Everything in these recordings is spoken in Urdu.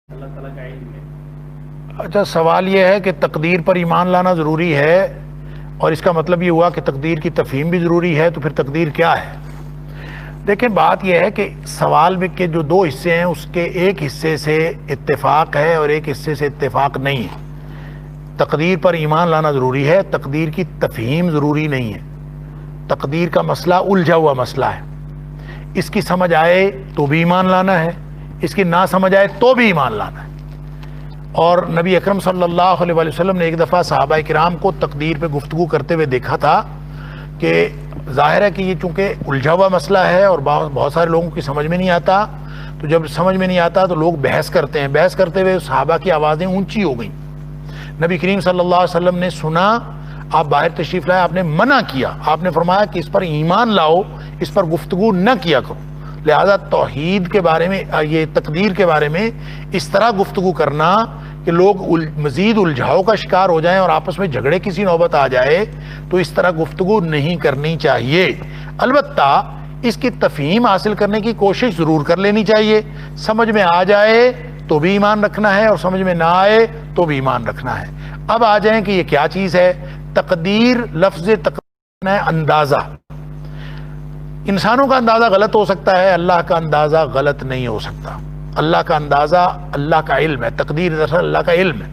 اللہ تعالیٰ کا علم ہے۔ اچھا، سوال یہ ہے کہ تقدیر پر ایمان لانا ضروری ہے، اور اس کا مطلب یہ ہوا کہ تقدیر کی تفہیم بھی ضروری ہے، تو پھر تقدیر کیا ہے؟ دیکھیں، بات یہ ہے کہ سوال میں کے جو دو حصے ہیں اس کے ایک حصے سے اتفاق ہے اور ایک حصے سے اتفاق نہیں ہے۔ تقدیر پر ایمان لانا ضروری ہے، تقدیر کی تفہیم ضروری نہیں ہے۔ تقدیر کا مسئلہ الجھا ہوا مسئلہ ہے، اس کی سمجھ آئے تو بھی ایمان لانا ہے، اس کی نہ سمجھ آئے تو بھی ایمان لانا ہے۔ اور نبی اکرم صلی اللہ علیہ وسلم نے ایک دفعہ صحابہ کرام کو تقدیر پہ گفتگو کرتے ہوئے دیکھا تھا کہ ظاہر ہے کہ یہ چونکہ الجھا ہوا مسئلہ ہے اور بہت سارے لوگوں کی سمجھ میں نہیں آتا، تو جب سمجھ میں نہیں آتا تو لوگ بحث کرتے ہیں، بحث کرتے ہوئے صحابہ کی آوازیں اونچی ہو گئیں۔ نبی کریم صلی اللہ علیہ وسلم نے سنا، آپ باہر تشریف لائے، آپ نے منع کیا، آپ نے فرمایا کہ اس پر ایمان لاؤ، اس پر گفتگو نہ کیا کرو۔ لہذا توحید کے بارے میں، یہ تقدیر کے بارے میں اس طرح گفتگو کرنا کہ لوگ مزید الجھاؤ کا شکار ہو جائیں اور آپس میں جھگڑے کسی نوبت آ جائے، تو اس طرح گفتگو نہیں کرنی چاہیے۔ البتہ اس کی تفہیم حاصل کرنے کی کوشش ضرور کر لینی چاہیے، سمجھ میں آ جائے تو بھی ایمان رکھنا ہے اور سمجھ میں نہ آئے تو بھی ایمان رکھنا ہے۔ اب آ جائیں کہ یہ کیا چیز ہے۔ تقدیر، لفظ تقدیر ہے اندازہ۔ انسانوں کا اندازہ غلط ہو سکتا ہے، اللہ کا اندازہ غلط نہیں ہو سکتا۔ اللہ کا اندازہ اللہ کا علم ہے، تقدیر دراصل اللہ کا علم ہے۔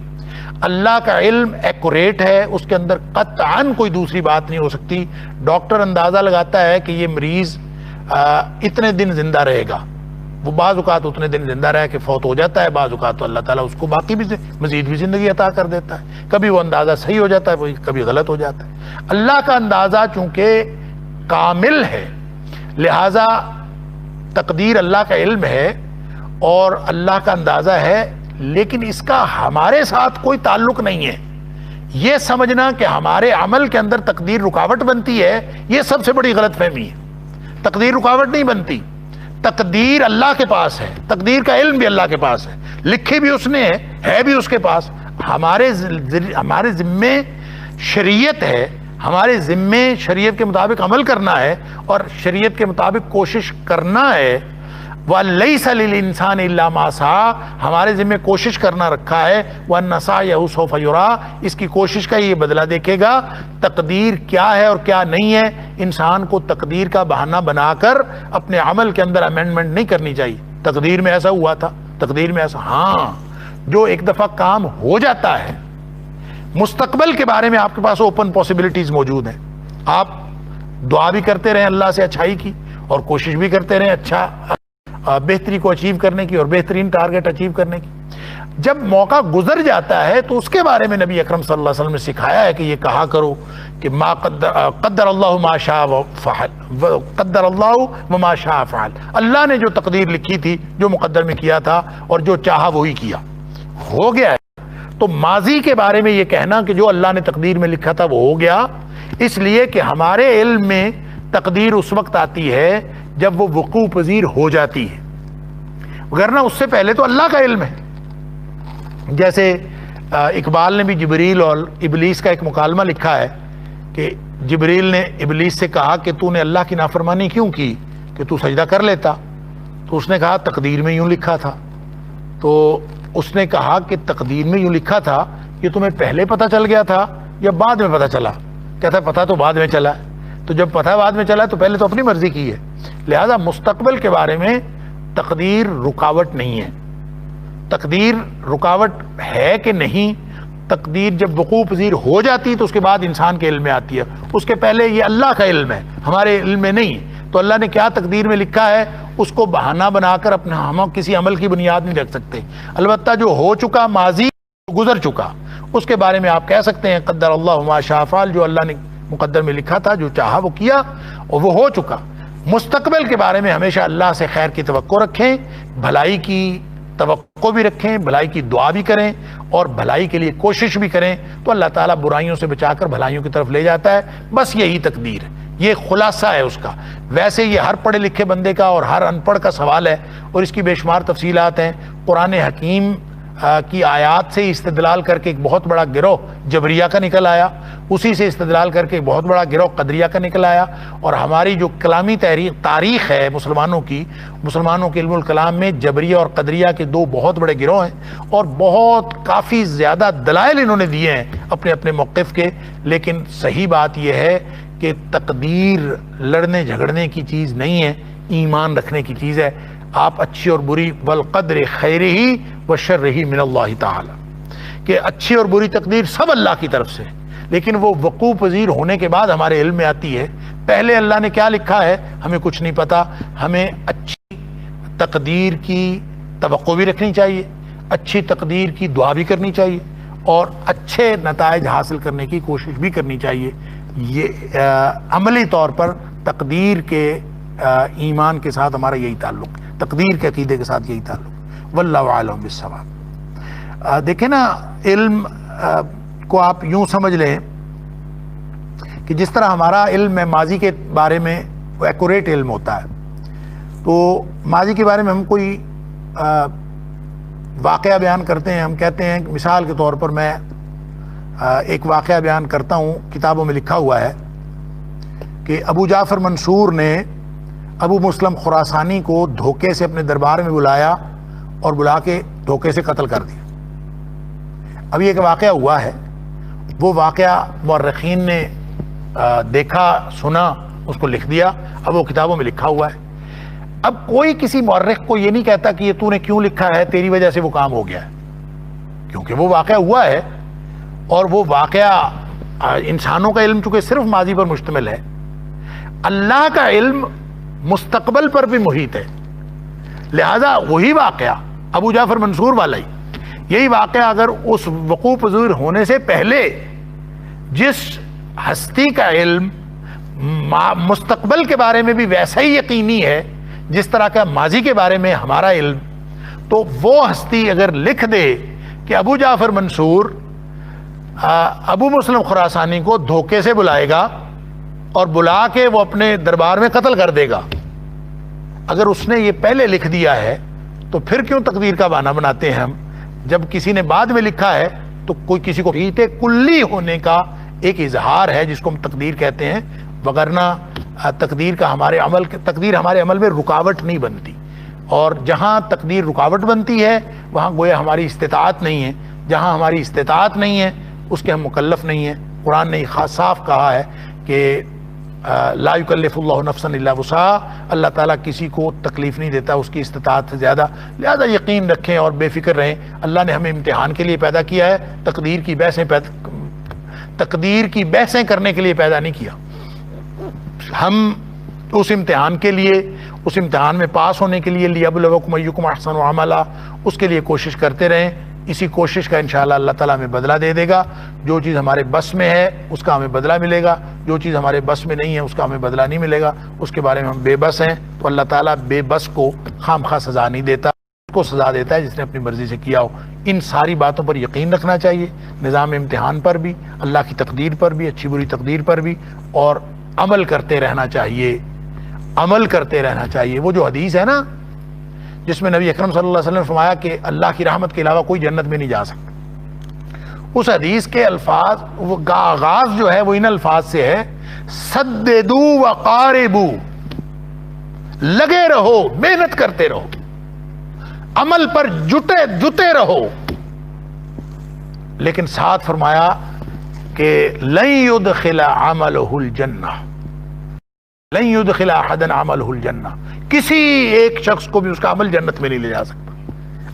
اللہ کا علم ایکوریٹ ہے، اس کے اندر قطعاً کوئی دوسری بات نہیں ہو سکتی۔ ڈاکٹر اندازہ لگاتا ہے کہ یہ مریض اتنے دن زندہ رہے گا، وہ بعض اوقات اتنے دن زندہ رہ کے فوت ہو جاتا ہے، بعض اوقات تو اللہ تعالیٰ اس کو باقی بھی مزید بھی زندگی عطا کر دیتا ہے۔ کبھی وہ اندازہ صحیح ہو جاتا ہے، کبھی غلط ہو جاتا ہے۔ اللہ کا اندازہ چونکہ کامل ہے، لہذا تقدیر اللہ کا علم ہے اور اللہ کا اندازہ ہے، لیکن اس کا ہمارے ساتھ کوئی تعلق نہیں ہے۔ یہ سمجھنا کہ ہمارے عمل کے اندر تقدیر رکاوٹ بنتی ہے، یہ سب سے بڑی غلط فہمی ہے۔ تقدیر رکاوٹ نہیں بنتی، تقدیر اللہ کے پاس ہے، تقدیر کا علم بھی اللہ کے پاس ہے، لکھی بھی اس نے ہے بھی اس کے پاس۔ ہمارے ذمے شریعت ہے، ہمارے ذمے شریعت کے مطابق عمل کرنا ہے اور شریعت کے مطابق کوشش کرنا ہے۔ وَلَيْسَ لِلْإِنسَانِ إِلَّا مَا سَعَىٰ، ہمارے ذمہ کوشش کرنا رکھا ہے۔ وَأَنَّ سَعْيَهُ سَوْفَ يُرَىٰ، اس کی کوشش کا یہ بدلہ دیکھے گا۔ تقدیر کیا ہے اور کیا نہیں ہے، انسان کو تقدیر کا بہانہ بنا کر اپنے عمل کے اندر امینڈمنٹ نہیں کرنی چاہیے۔ تقدیر میں ایسا ہوا تھا، تقدیر میں ایسا، ہاں جو ایک دفعہ کام ہو جاتا ہے، مستقبل کے بارے میں آپ کے پاس اوپن پاسبلٹیز موجود ہیں۔ آپ دعا بھی کرتے رہیں اللہ سے اچھائی کی، اور کوشش بھی کرتے رہیں اچھا بہتری کو اچیو کرنے کی اور بہترین ٹارگٹ اچیو کرنے کی۔ جب موقع گزر جاتا ہے تو اس کے بارے میں نبی اکرم صلی اللہ علیہ وسلم نے سکھایا ہے کہ یہ کہا کرو کہ ما قدر اللہ ما شاء فعل، قدر اللہ وما شاء فعل۔ اللہ نے جو تقدیر لکھی تھی، جو مقدر میں کیا تھا اور جو چاہا وہی کیا، ہو گیا ہے۔ تو ماضی کے بارے میں یہ کہنا کہ جو اللہ نے تقدیر میں لکھا تھا وہ ہو گیا، اس لیے کہ ہمارے علم میں تقدیر اس وقت آتی ہے جب وہ وقوع پذیر ہو جاتی ہے، وگرنہ اس سے پہلے تو اللہ کا علم ہے۔ جیسے اقبال نے بھی جبریل اور ابلیس کا ایک مکالمہ لکھا ہے کہ جبریل نے ابلیس سے کہا کہ تو نے اللہ کی نافرمانی کیوں کی کہ تو سجدہ کر لیتا؟ تو اس نے کہا تقدیر میں یوں لکھا تھا۔ تو اس نے کہا کہ تقدیر میں یوں لکھا تھا، یہ تمہیں پہلے پتہ چل گیا تھا یا بعد میں پتہ چلا؟ کہتا ہے پتہ تو بعد میں چلا۔ تو جب پتہ بعد میں چلا تو پہلے تو اپنی مرضی کی ہے۔ لہذا مستقبل کے بارے میں تقدیر رکاوٹ نہیں ہے۔ تقدیر رکاوٹ ہے کہ نہیں، تقدیر جب وقوع پذیر ہو جاتی تو اس کے بعد انسان کے علم میں آتی ہے، اس کے پہلے یہ اللہ کا علم ہے، ہمارے علم میں نہیں۔ تو اللہ نے کیا تقدیر میں لکھا ہے اس کو بہانہ بنا کر اپنا ہم کسی عمل کی بنیاد نہیں رکھ سکتے۔ البتہ جو ہو چکا، ماضی گزر چکا، اس کے بارے میں آپ کہہ سکتے ہیں قدر اللہ ما شاء فعل، جو اللہ نے مقدر میں لکھا تھا، جو چاہا وہ کیا اور وہ ہو چکا۔ مستقبل کے بارے میں ہمیشہ اللہ سے خیر کی توقع رکھیں، بھلائی کی توقع بھی رکھیں، بھلائی کی دعا بھی کریں اور بھلائی کے لیے کوشش بھی کریں، تو اللہ تعالیٰ برائیوں سے بچا کر بھلائیوں کی طرف لے جاتا ہے۔ بس یہی تقدیر ہے، یہ خلاصہ ہے اس کا۔ ویسے یہ ہر پڑھے لکھے بندے کا اور ہر ان پڑھ کا سوال ہے اور اس کی بے شمار تفصیلات ہیں۔ قرآن حکیم کی آیات سے استدلال کر کے ایک بہت بڑا گروہ جبریہ کا نکل آیا، اسی سے استدلال کر کے ایک بہت بڑا گروہ قدریہ کا نکل آیا، اور ہماری جو کلامی تاریخ ہے مسلمانوں کے علم الکلام میں جبریہ اور قدریہ کے دو بہت بڑے گروہ ہیں، اور بہت کافی زیادہ دلائل انہوں نے دیے ہیں اپنے اپنے موقف کے. لیکن صحیح بات یہ ہے کہ تقدیر لڑنے جھگڑنے کی چیز نہیں ہے، ایمان رکھنے کی چیز ہے. آپ اچھی اور بری والقدر خیرہ وشرہ من اللہ تعالی، کہ اچھی اور بری تقدیر سب اللہ کی طرف سے، لیکن وہ وقوع پذیر ہونے کے بعد ہمارے علم میں آتی ہے. پہلے اللہ نے کیا لکھا ہے ہمیں کچھ نہیں پتا. ہمیں اچھی تقدیر کی توقع بھی رکھنی چاہیے، اچھی تقدیر کی دعا بھی کرنی چاہیے، اور اچھے نتائج حاصل کرنے کی کوشش بھی کرنی چاہیے. یہ عملی طور پر تقدیر کے ایمان کے ساتھ ہمارا یہی تعلق، تقدیر کے عقیدے کے ساتھ یہی تعلق. واللہ اعلم بالصواب. دیکھیں نا، علم کو آپ یوں سمجھ لیں کہ جس طرح ہمارا علم ہے ماضی کے بارے میں وہ ایکوریٹ علم ہوتا ہے، تو ماضی کے بارے میں ہم کوئی واقعہ بیان کرتے ہیں، ہم کہتے ہیں کہ مثال کے طور پر میں ایک واقعہ بیان کرتا ہوں، کتابوں میں لکھا ہوا ہے کہ ابو جعفر منصور نے ابو مسلم خراسانی کو دھوکے سے اپنے دربار میں بلایا اور بلا کے دھوکے سے قتل کر دیا. اب یہ ایک واقعہ ہوا ہے، وہ واقعہ مورخین نے دیکھا سنا، اس کو لکھ دیا، اب وہ کتابوں میں لکھا ہوا ہے. اب کوئی کسی مورخ کو یہ نہیں کہتا کہ یہ تو نے کیوں لکھا ہے، تیری وجہ سے وہ کام ہو گیا ہے، کیونکہ وہ واقعہ ہوا ہے، اور وہ واقعہ انسانوں کا علم چونکہ صرف ماضی پر مشتمل ہے، اللہ کا علم مستقبل پر بھی محیط ہے. لہذا وہی واقعہ ابو جعفر منصور والا ہی، یہی واقعہ اگر اس وقوع پذیر ہونے سے پہلے جس ہستی کا علم مستقبل کے بارے میں بھی ویسا ہی یقینی ہے جس طرح کا ماضی کے بارے میں ہمارا علم، تو وہ ہستی اگر لکھ دے کہ ابو جعفر منصور ابو مسلم خراسانی کو دھوکے سے بلائے گا اور بلا کے وہ اپنے دربار میں قتل کر دے گا، اگر اس نے یہ پہلے لکھ دیا ہے تو پھر کیوں تقدیر کا بہانہ بناتے ہیں ہم؟ جب کسی نے بعد میں لکھا ہے تو کوئی کسی کو ریت کلی ہونے کا ایک اظہار ہے جس کو ہم تقدیر کہتے ہیں، وگرنہ تقدیر ہمارے عمل میں رکاوٹ نہیں بنتی. اور جہاں تقدیر رکاوٹ بنتی ہے وہاں گویا ہماری استطاعت نہیں ہے، جہاں ہماری استطاعت نہیں ہے اس کے ہم مکلف نہیں ہیں. قرآن نے صاف کہا ہے کہ لا یکلف اللہ نفسا الا وسعها، اللہ تعالیٰ کسی کو تکلیف نہیں دیتا اس کی استطاعت سے زیادہ. لہذا یقین رکھیں اور بے فکر رہیں، اللہ نے ہمیں امتحان کے لیے پیدا کیا ہے، تقدیر کی بحثیں کرنے کے لیے پیدا نہیں کیا. ہم اس امتحان کے لیے، اس امتحان میں پاس ہونے کے لیے لیبلوکم ایکم احسن عملا، اس کے لیے کوشش کرتے رہیں. اسی کوشش کا انشاءاللہ اللہ تعالیٰ ہمیں بدلہ دے دے گا. جو چیز ہمارے بس میں ہے اس کا ہمیں بدلہ ملے گا، جو چیز ہمارے بس میں نہیں ہے اس کا ہمیں بدلہ نہیں ملے گا. اس کے بارے میں ہم بے بس ہیں، تو اللہ تعالیٰ بے بس کو خام خواہ سزا نہیں دیتا، اس کو سزا دیتا ہے جس نے اپنی مرضی سے کیا ہو. ان ساری باتوں پر یقین رکھنا چاہیے، نظام امتحان پر بھی، اللہ کی تقدیر پر بھی، اچھی بری تقدیر پر بھی، اور عمل کرتے رہنا چاہیے. عمل کرتے رہنا چاہیے. وہ جو حدیث ہے نا جس میں نبی اکرم صلی اللہ علیہ وسلم نے فرمایا کہ اللہ کی رحمت کے علاوہ کوئی جنت میں نہیں جا سکتا، اس حدیث کے الفاظ وہ آغاز جو ہے وہ ان الفاظ سے ہے، سددو وقاربو، لگے رہو، محنت کرتے رہو، عمل پر جتے رہو. لیکن ساتھ فرمایا کہ لن يدخل عملہ الجنہ، لن يدخل احدا عملہ الجنہ، کسی ایک شخص کو بھی اس کا عمل جنت میں نہیں لے جا سکتا.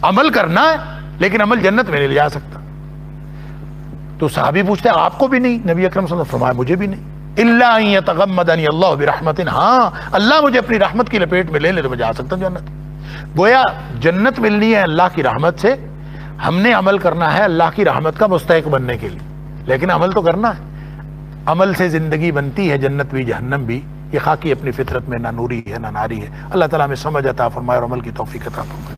عمل کرنا ہے لیکن عمل جنت میں نہیں لے جا سکتا. تو صحابی پوچھتے ہیں آپ کو بھی نہیں؟ نبی اکرم صلی اللہ علیہ وسلم فرمایا مجھے بھی نہیں. الا ان یتغمدنی اللہ برحمت، ہاں اللہ مجھے اپنی رحمت کی لپیٹ میں لے لے تو میں جا سکتا ہوں جنت. گویا جنت ملنی ہے اللہ کی رحمت سے، ہم نے عمل کرنا ہے اللہ کی رحمت کا مستحق بننے کے لیے، لیکن عمل تو کرنا ہے. عمل سے زندگی بنتی ہے، جنت بھی جہنم بھی. یہ خاکی اپنی فطرت میں نہ نوری ہے نہ ناری ہے. اللہ تعالیٰ ہمیں سمجھ عطا فرمائے اور عمل کی توفیق عطا فرمائے.